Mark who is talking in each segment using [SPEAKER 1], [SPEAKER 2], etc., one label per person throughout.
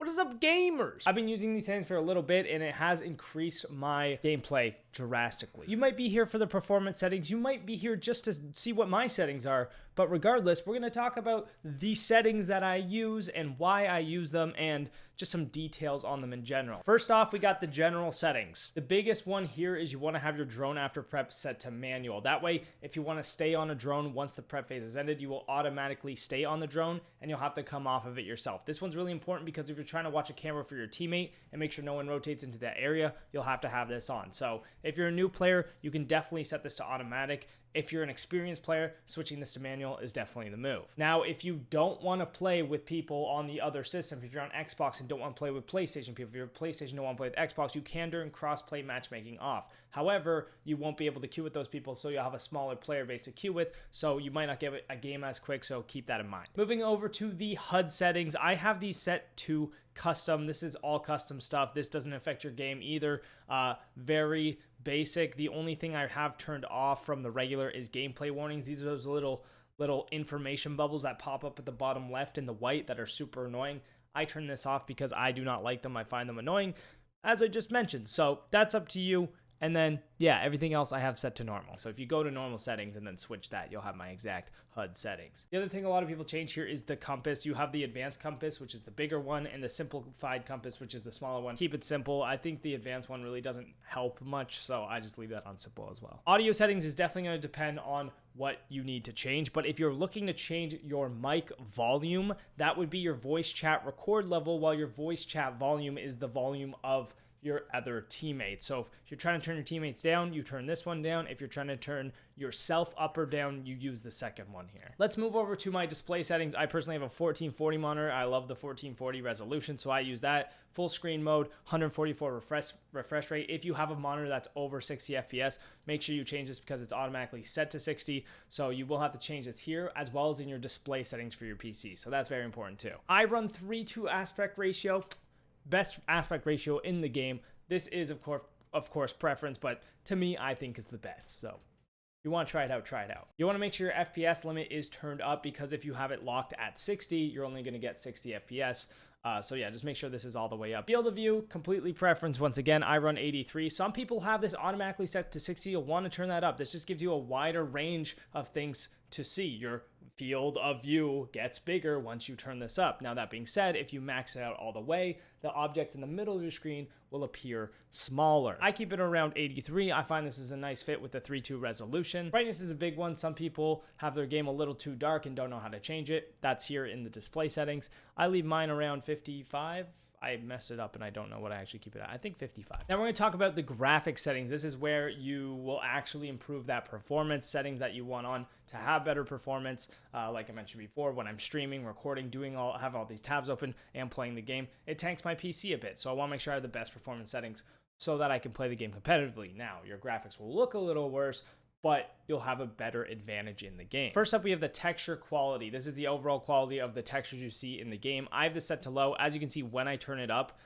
[SPEAKER 1] What is up, gamers? I've been using these settings for a little bit and it has increased my gameplay drastically. You might be here for the performance settings, you might be here just to see what my settings are, but regardless, we're going to talk about the settings that I use and why I use them and just some details on them in general. First off, we got the general settings. The biggest one here is you want to have your drone after prep set to manual. That way, if you want to stay on a drone once the prep phase is ended, you will automatically stay on the drone and you'll have to come off of it yourself. This one's really important because if you're trying to watch a camera for your teammate and make sure no one rotates into that area, you'll have to have this on. So if you're a new player, you can definitely set this to automatic. If you're an experienced player, switching this to manual is definitely the move. Now, if you don't want to play with people on the other system, if you're on Xbox and don't want to play with PlayStation people, if you're PlayStation and don't want to play with Xbox, you can turn cross-play matchmaking off. However, you won't be able to queue with those people, so you'll have a smaller player base to queue with, so you might not get a game as quick, so keep that in mind. Moving over to the HUD settings, I have these set to custom. This is all custom stuff. This doesn't affect your game either. Very basic. The only thing I have turned off from the regular is gameplay warnings. These are those little information bubbles that pop up at the bottom left in the white that are super annoying. I turn this off because I do not like them. I find them annoying, as I just mentioned. So that's up to you. And then, yeah, everything else I have set to normal. So if you go to normal settings and then switch that, you'll have my exact HUD settings. The other thing a lot of people change here is the compass. You have the advanced compass, which is the bigger one, and the simplified compass, which is the smaller one. Keep it simple. I think the advanced one really doesn't help much, so I just leave that on simple as well. Audio settings is definitely going to depend on what you need to change, but if you're looking to change your mic volume, that would be your voice chat record level, while your voice chat volume is the volume of your other teammates. So if you're trying to turn your teammates down, you turn this one down. If you're trying to turn yourself up or down, you use the second one here. Let's move over to my display settings. I personally have a 1440 monitor. I love the 1440 resolution, so I use that. Full screen mode, 144 refresh rate. If you have a monitor that's over 60 FPS, make sure you change this because it's automatically set to 60. So you will have to change this here as well as in your display settings for your PC. So that's very important too. I run 3:2 aspect ratio. Best aspect ratio in the game. This is of course preference, but to me I think is the best. So if you want to try it out, try it out. You want to make sure your FPS limit is turned up because if you have it locked at 60, you're only going to get 60 FPS. So yeah, just make sure this is all the way up. Field of view, completely preference. Once again, I run 83. Some people have this automatically set to 60. You'll want to turn that up. This just gives you a wider range of things to see. Your field of view gets bigger once you turn this up. Now, that being said, if you max it out all the way, the objects in the middle of your screen will appear smaller. I keep it around 83. I find this is a nice fit with the 3:2 resolution. Brightness is a big one. Some people have their game a little too dark and don't know how to change it. That's here in the display settings. I leave mine around 55. I messed it up and I don't know what I actually keep it at. I think 55. Now we're going to talk about the graphics settings. This is where you will actually improve that performance settings that you want on to have better performance. Like I mentioned before, when I'm streaming, recording, have all these tabs open and playing the game, it tanks my PC a bit. So I want to make sure I have the best performance settings so that I can play the game competitively. Now, your graphics will look a little worse, but you'll have a better advantage in the game. First up, we have the texture quality. This is the overall quality of the textures you see in the game. I have this set to low. As you can see, when I turn it up,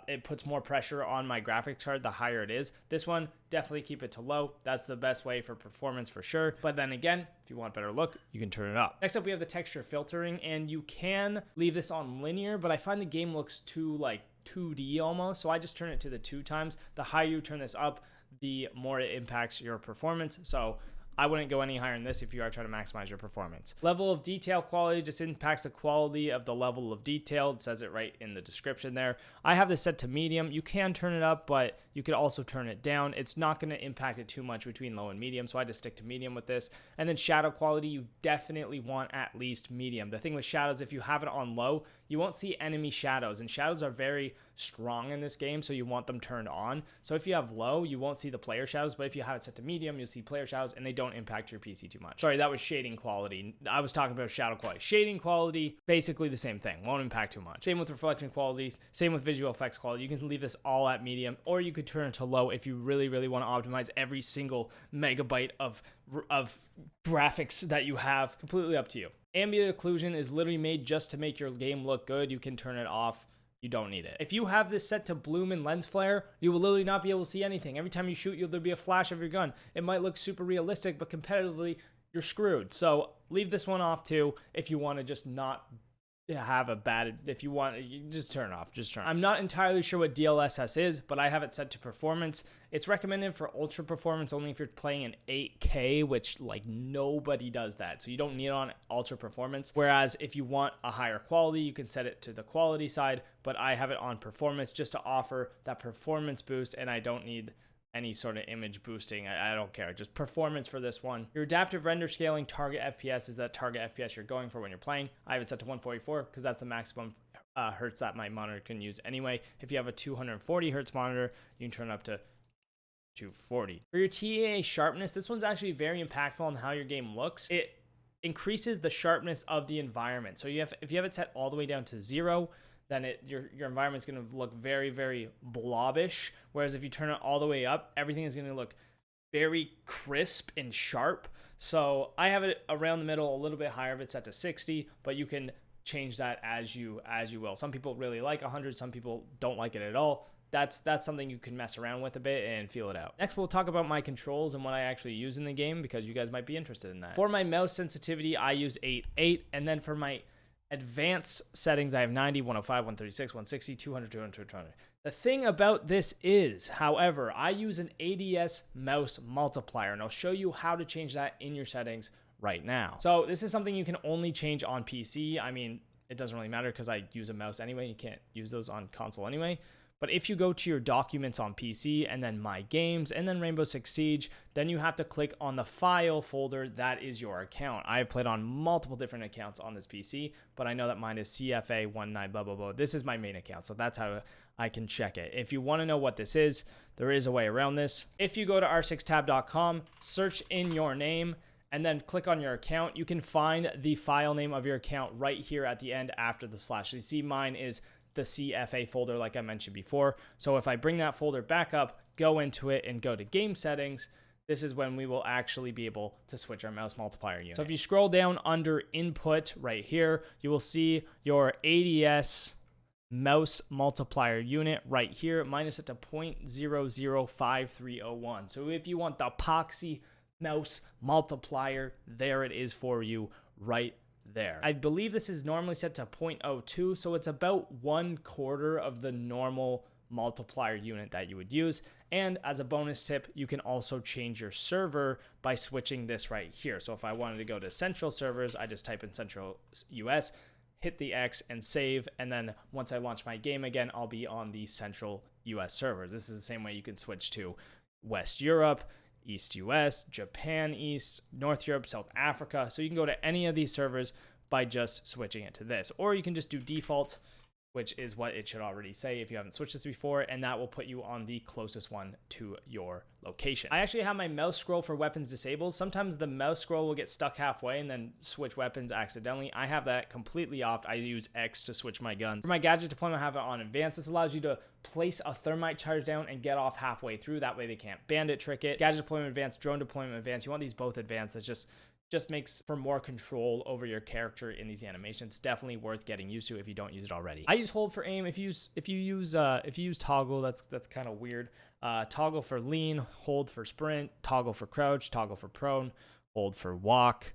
[SPEAKER 1] it puts more pressure on my graphics card the higher it is. This one, definitely keep it to low. That's the best way for performance for sure. But then again, if you want a better look, you can turn it up. Next up, we have the texture filtering, and you can leave this on linear, but I find the game looks too like 2D almost, so I just turn it to the 2 times. The higher you turn this up, the more it impacts your performance. So I wouldn't go any higher than this if you are trying to maximize your performance. Level of detail quality just impacts the quality of the level of detail. It says it right in the description there. I have this set to medium. You can turn it up, but you could also turn it down. It's not going to impact it too much between low and medium, so I just stick to medium with this. And then shadow quality, you definitely want at least medium. The thing with shadows, if you have it on low, you won't see enemy shadows, and shadows are very strong in this game, so you want them turned on. So if you have low, you won't see the player shadows, but if you have it set to medium, you'll see player shadows, and they don't impact your PC too much. Sorry, that was shading quality. I was talking about shadow quality. Shading quality, basically the same thing. Won't impact too much. Same with reflection qualities. Same with visual effects quality. You can leave this all at medium, or you could turn it to low if you really, really want to optimize every single megabyte of graphics that you have. Completely up to you. Ambient occlusion is literally made just to make your game look good. You can turn it off. You don't need it. If you have this set to bloom and lens flare, you will literally not be able to see anything. Every time you shoot, there'll be a flash of your gun. It might look super realistic, but competitively, you're screwed. So leave this one off too if you want to just not have a bad, if you want, you just turn it off. Just turn it off. I'm not entirely sure what DLSS is, but I have it set to performance. It's recommended for ultra performance only if you're playing in 8K, which like nobody does that. So you don't need it on ultra performance. Whereas if you want a higher quality, you can set it to the quality side, but I have it on performance just to offer that performance boost, and I don't need any sort of image boosting. I don't care, just performance for this one. Your adaptive render scaling target FPS is that target FPS you're going for when you're playing. I have it set to 144 because that's the maximum hertz that my monitor can use anyway. If you have a 240 hertz monitor, you can turn it up to 240. For your TAA sharpness, this one's actually very impactful on how your game looks. It increases the sharpness of the environment. So if you have it set all the way down to 0, then your environment's going to look very, very blobbish. Whereas if you turn it all the way up, everything is going to look very crisp and sharp. So I have it around the middle, a little bit higher if it's set to 60, but you can change that as you will. Some people really like 100, some people don't like it at all. That's something you can mess around with a bit and feel it out. Next, we'll talk about my controls and what I actually use in the game because you guys might be interested in that. For my mouse sensitivity, I use 8.8, and then for my advanced settings, I have 90, 105, 136, 160, 200, 200, 200. The thing about this is, however, I use an ADS mouse multiplier, and I'll show you how to change that in your settings right now. So this is something you can only change on PC. I mean, it doesn't really matter because I use a mouse anyway. You can't use those on console anyway. But if you go to your documents on PC and then My Games and then Rainbow Six Siege, then you have to click on the file folder that is your account. I've played on multiple different accounts on this PC, but I know that mine is CFA19 blah, blah, blah. This is my main account, so that's how I can check it. If you want to know what this is, there is a way around this. If you go to r6tab.com, search in your name, and then click on your account, you can find the file name of your account right here at the end after the slash. So you see mine is the CFA folder like I mentioned before. So if I bring that folder back up, go into it and go to game settings, this is when we will actually be able to switch our mouse multiplier unit. So if you scroll down under input right here, you will see your ADS mouse multiplier unit right here. Mine is set to 0.005301. So if you want the Poxy mouse multiplier, there it is for you right there. I believe this is normally set to 0.02, so it's about 1/4 of the normal multiplier unit that you would use. And as a bonus tip, you can also change your server by switching this right here. So if I wanted to go to central servers, I just type in central US, hit the X and save, and then once I launch my game again, I'll be on the central US servers. This is the same way you can switch to West Europe, East US, Japan East, North Europe, South Africa. So you can go to any of these servers by just switching it to this. Or you can just do default, which is what it should already say if you haven't switched this before, and that will put you on the closest one to your location. I actually have my mouse scroll for weapons disabled. Sometimes the mouse scroll will get stuck halfway and then switch weapons accidentally. I have that completely off. I use X to switch my guns. For my gadget deployment, I have it on advanced. This allows you to place a thermite charge down and get off halfway through. That way they can't bandit trick it. Gadget deployment advanced, drone deployment advanced. You want these both advanced. It's just makes for more control over your character in these animations. Definitely worth getting used to if you don't use it already. I use hold for aim. If you use toggle, that's kind of weird. Toggle for lean, hold for sprint, toggle for crouch, toggle for prone, hold for walk.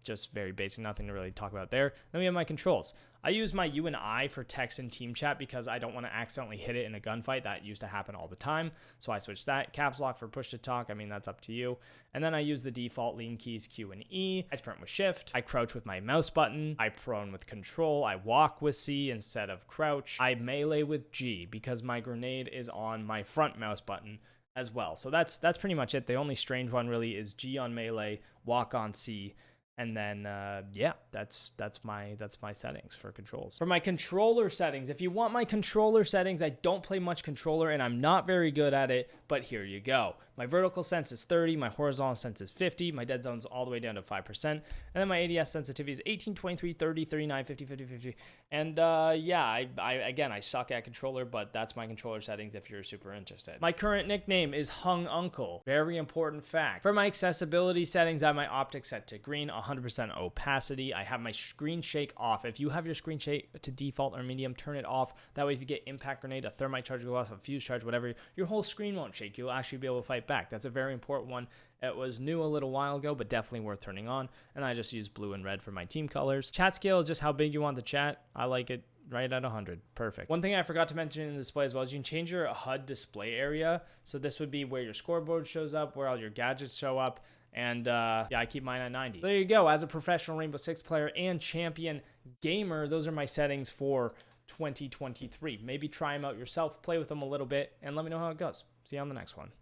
[SPEAKER 1] Just very basic, nothing to really talk about there. Then we have my controls. I use my U and I for text and team chat because I don't want to accidentally hit it in a gunfight. That used to happen all the time. So I switched that. Caps lock for push to talk. I mean, that's up to you. And then I use the default lean keys Q and E. I sprint with shift. I crouch with my mouse button. I prone with control. I walk with C instead of crouch. I melee with G because my grenade is on my front mouse button as well. So that's pretty much it. The only strange one really is G on melee, walk on C. And then, yeah, that's my settings for controls. For my controller settings, if you want my controller settings, I don't play much controller and I'm not very good at it, but here you go. My vertical sense is 30, my horizontal sense is 50, my dead zone's all the way down to 5%, and then my ADS sensitivity is 18, 23, 30, 39, 50, 50, 50. And yeah, I suck at controller, but that's my controller settings if you're super interested. My current nickname is Hung Uncle. Very important fact. For my accessibility settings, I have my optics set to green, 100% opacity. I have my screen shake off. If you have your screen shake to default or medium, turn it off. That way if you get impact grenade, a thermite charge go off, a fuse charge, whatever, your whole screen won't shake. You'll actually be able to fight right back. That's a very important one. It was new a little while ago, but definitely worth turning on. And I just use blue and red for my team colors. Chat scale is just how big you want the chat. I like it right at 100. Perfect. One thing I forgot to mention in the display as well is you can change your HUD display area. So this would be where your scoreboard shows up, where all your gadgets show up. And yeah, I keep mine at 90. There you go. As a professional Rainbow Six player and champion gamer, those are my settings for 2023. Maybe try them out yourself, play with them a little bit, and let me know how it goes. See you on the next one.